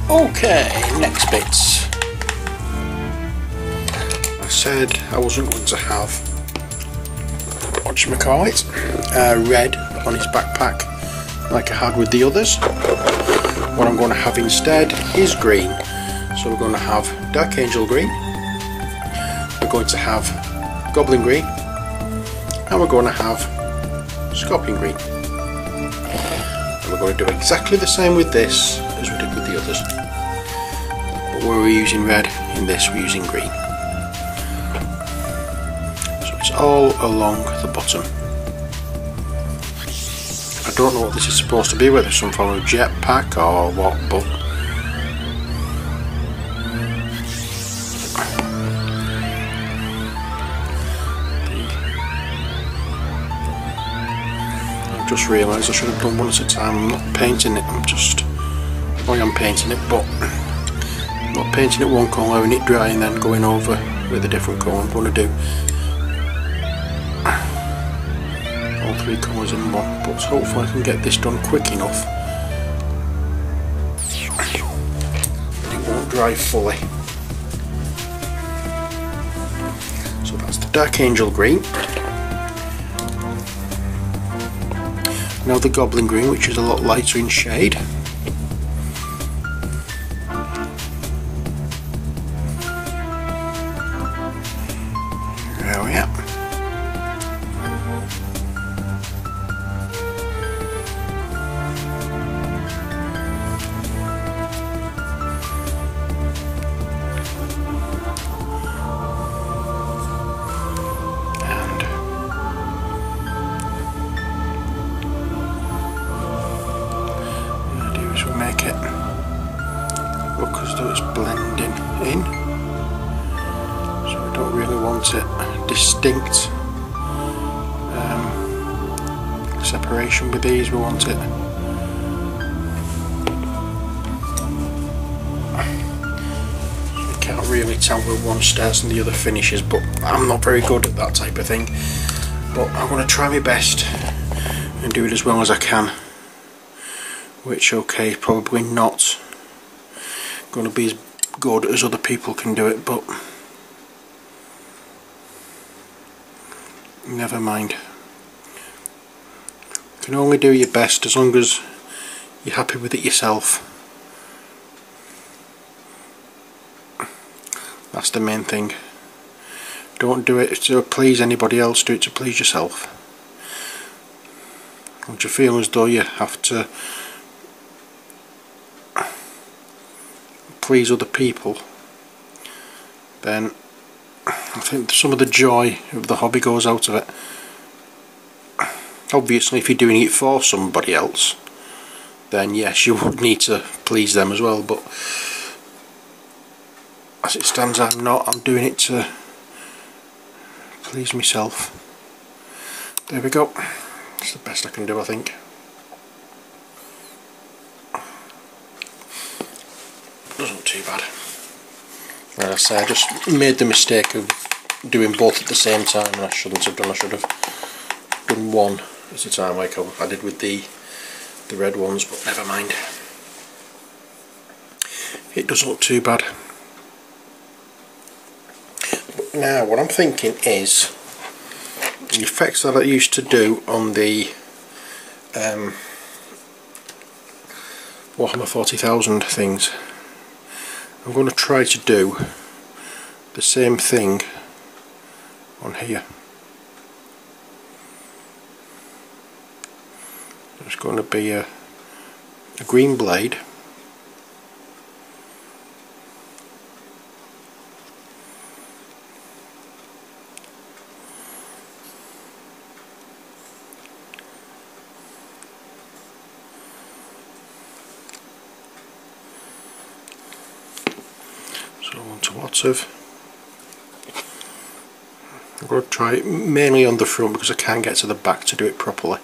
Okay, next bits. I said I wasn't going to have, whatchamacallit, red on his backpack like I had with the others. What I'm going to have instead is green. So we're going to have Dark Angel green, we're going to have Goblin green, and we're going to have Scorpion green. And we're going to do exactly the same with this as we did with the others. But where we're using red, in this we're using green. So it's all along the bottom. I don't know what this is supposed to be, whether it's some form of jetpack or what, but I've just realised I should have done one at a time. I'm not painting it, I am painting it, but I'm not painting it one colour, letting it dry and then going over with a different colour. I'm going to do all three colours in one, but hopefully I can get this done quick enough that it won't dry fully. So that's the Dark Angel green. Now the Goblin green, which is a lot lighter in shade. There we are. Make it look as though it's blending in, so we don't really want it distinct separation with these. We want it so you can't really tell where one starts and the other finishes, but I'm not very good at that type of thing, but I'm going to try my best and do it as well as I can. Which, okay, probably not going to be as good as other people can do it, but never mind. You can only do your best as long as you're happy with it yourself. That's the main thing. Don't do it to please anybody else, do it to please yourself. Once you feel as though you have to please other people, then I think some of the joy of the hobby goes out of it. Obviously if you're doing it for somebody else, then yes, you would need to please them as well, but as it stands I'm not. I'm doing it to please myself. There we go. It's the best I can do, I think. Wasn't too bad. Like I say, I just made the mistake of doing both at the same time, and I shouldn't have done. I should have done one at a time like I did with the red ones, but never mind. It doesn't look too bad. But now what I'm thinking is the effects that I used to do on the Warhammer 40,000 things, I'm going to try to do the same thing on here. There's going to be a green blade, so I want lots of. I'm going to try it mainly on the front because I can't get to the back to do it properly.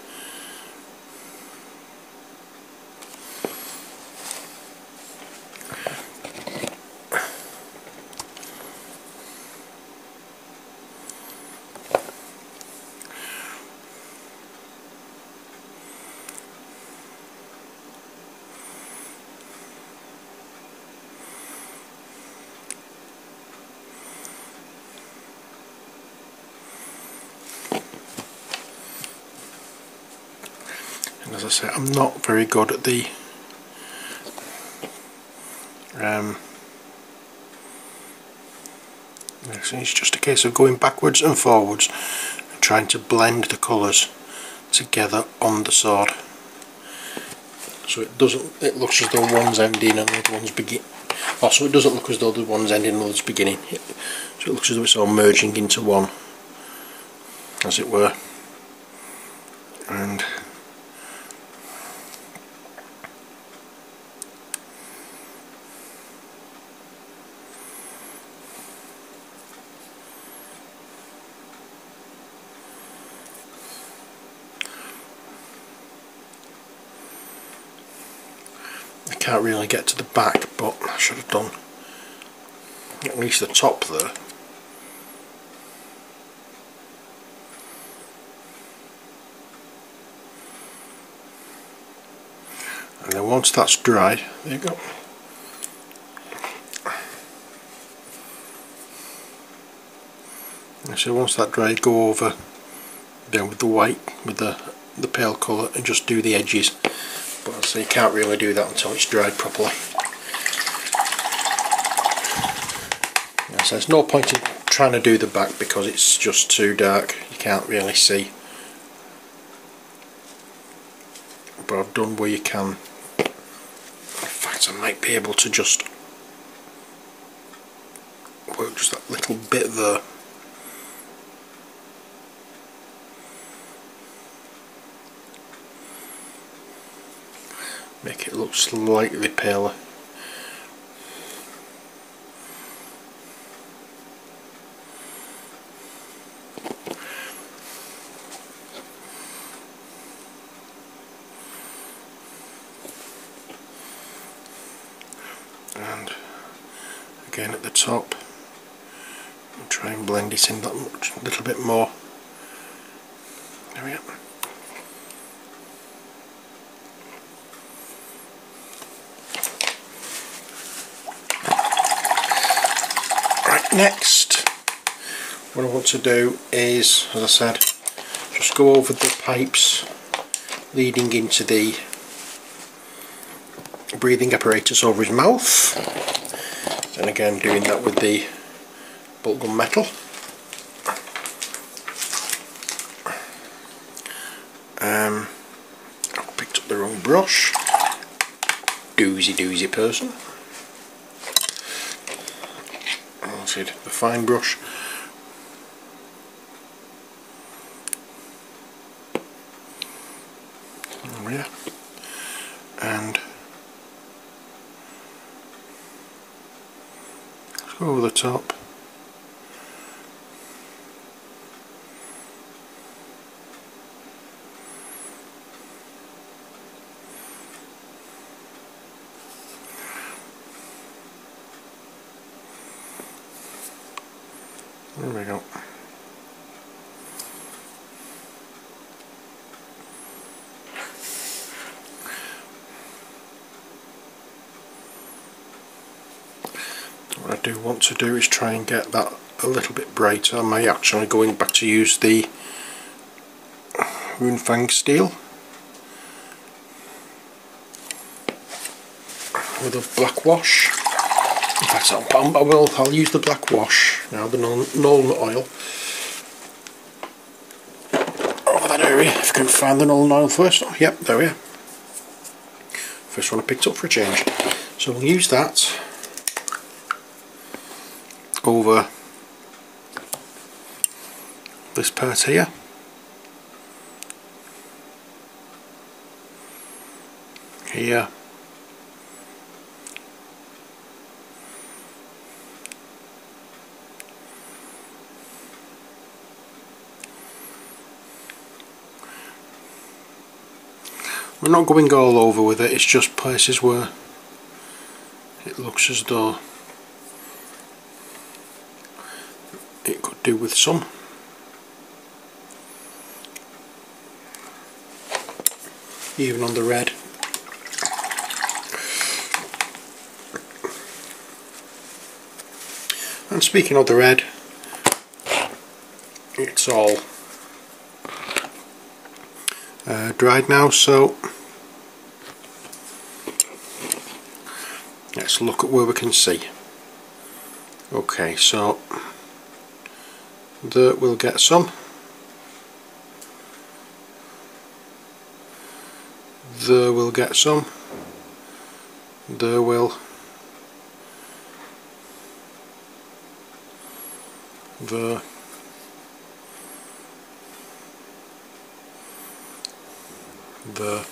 As I say, I'm not very good at the it's just a case of going backwards and forwards and trying to blend the colours together on the sword, so it looks as though one's ending and the other one's beginning. Also, it doesn't look as though the one's ending and the other's beginning, so it looks as though it's all merging into one, as it were. And I can't really get to the back, but I should have done at least the top there. And then once that's dry, there you go. And so once that dry, go over then with the white, with the pale colour, and just do the edges. But so you can't really do that until it's dried properly. So there's no point in trying to do the back because it's just too dark, you can't really see. But I've done where you can. In fact, I might be able to just work just that little bit there. Make it look slightly paler. And again at the top, and try and blend it in that much, a little bit more. There we go. Right, next, what I want to do is, as I said, just go over the pipes leading into the breathing apparatus over his mouth, and again doing that with the bolt gun metal. I picked up the wrong brush. Doozy person. I wanted the fine brush. There we are. And go over the top. There we go. What I do want to do is try and get that a little bit brighter. I may actually going back to use the Runefang steel with a black wash. In fact, I'll use the black wash now, the Nuln oil over that area. If I can find the Nuln oil first. Oh, yep, there we are. First one I picked up for a change. So we'll use that over this part here. Here. We're not going all over with it, it's just places where it looks as though it could do with some. Even on the red. And speaking of the red, it's all dried now, so let's look at where we can see. Okay, so there we'll get some. There we'll get some. There will. There. There.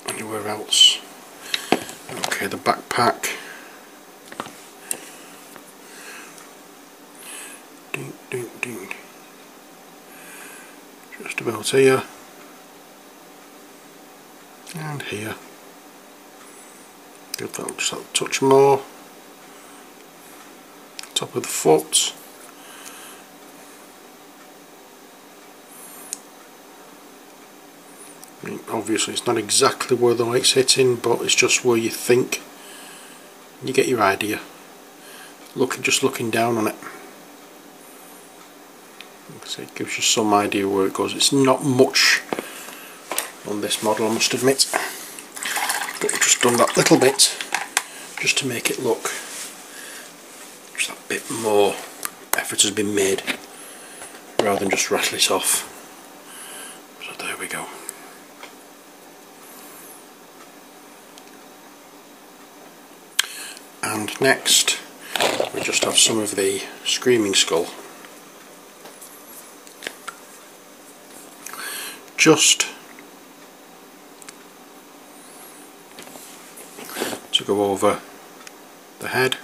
Anywhere else? Okay, the backpack. Ding, ding, ding. Just about here. And here. Give that just a touch more. Top of the foot. I mean, obviously it's not exactly where the light's hitting, but it's just where you think. You get your idea. Just looking down on it. So it gives you some idea where it goes. It's not much on this model, I must admit, but I've just done that little bit just to make it look just that bit more effort has been made rather than just rattle it off. So there we go. And next we just have some of the Screaming Skull. Just to go over the head.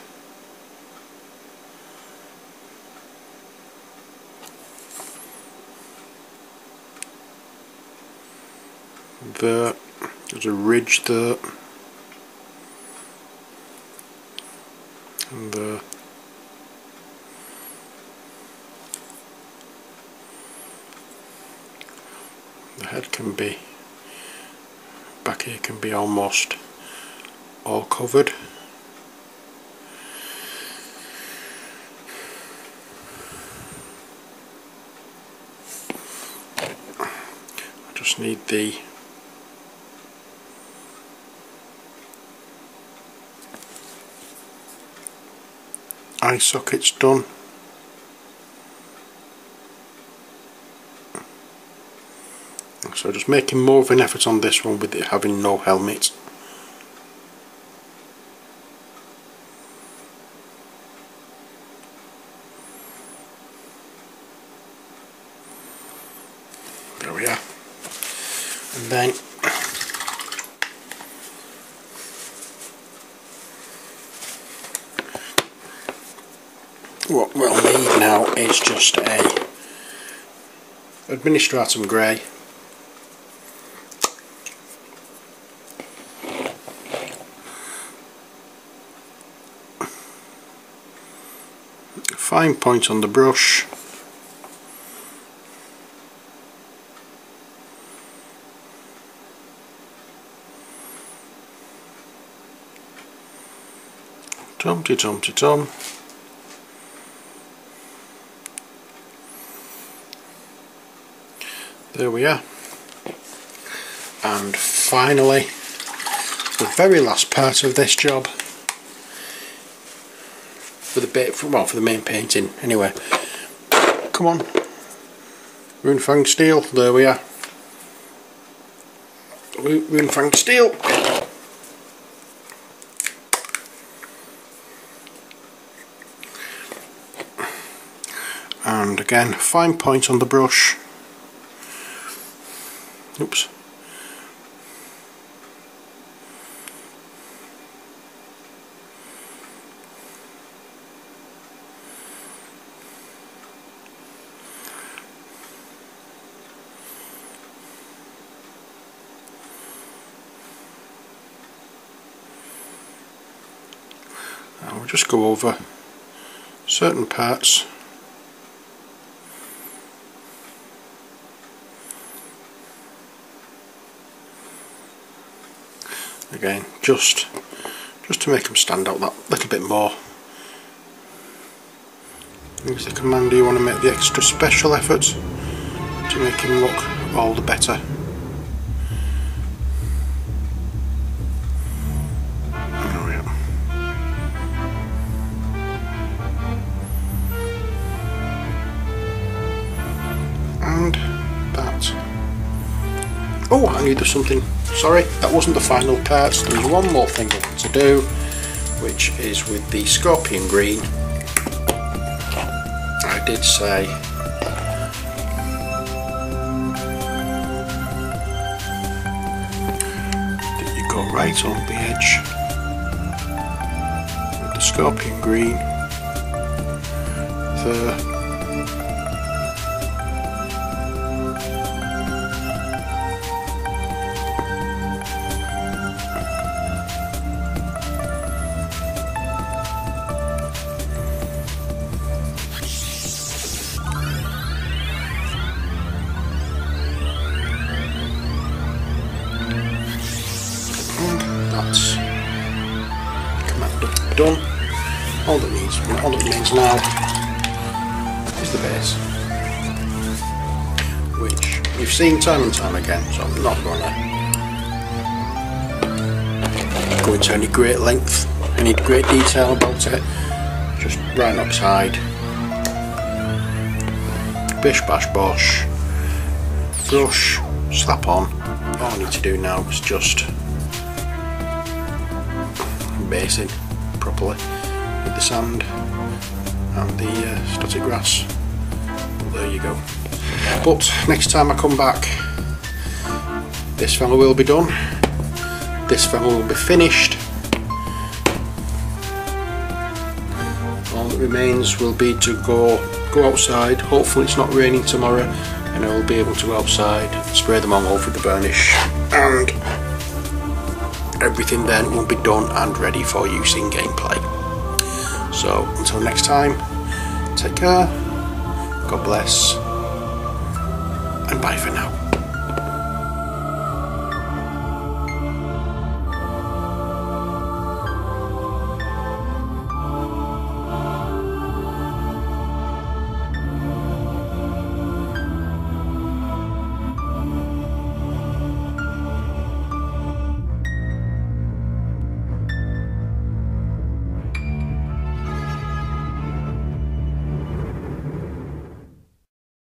There's a ridge there. And the head can be, back here can be almost all covered. I just need the eye sockets done. So just making more of an effort on this one with it having no helmet. There we are. And then what we'll need now is just a Administratum Grey. Fine point on the brush. Tum-ti-tum-ti-tum. There we are. And finally, the very last part of this job. For the bit, for the main painting anyway. Come on, Runefang steel. There we are. Runefang steel. And again, fine point on the brush. Oops. Now we'll just go over certain parts. Again, just to make them stand out that little bit more. Use the commander, you want to make the extra special effort to make him look all the better. And that. Oh, I need something. Sorry, that wasn't the final part. So there's one more thing I want to do, which is with the scorpion green. I did say that you go right on the edge with the scorpion green there. That's command done. All it means now is the base, which we've seen time and time again, so I'm not going to go into any great length, any great detail about it. Just right upside, bish bash bosh, brush, slap on. All I need to do now is just basing properly with the sand and the static grass. Well, there you go. But next time I come back, this fellow will be done. This fellow will be finished. All that remains will be to go outside. Hopefully it's not raining tomorrow, and I will be able to go outside, spray them all over with the burnish, and everything then will be done and ready for use in gameplay. So until next time, take care, God bless, and bye for now.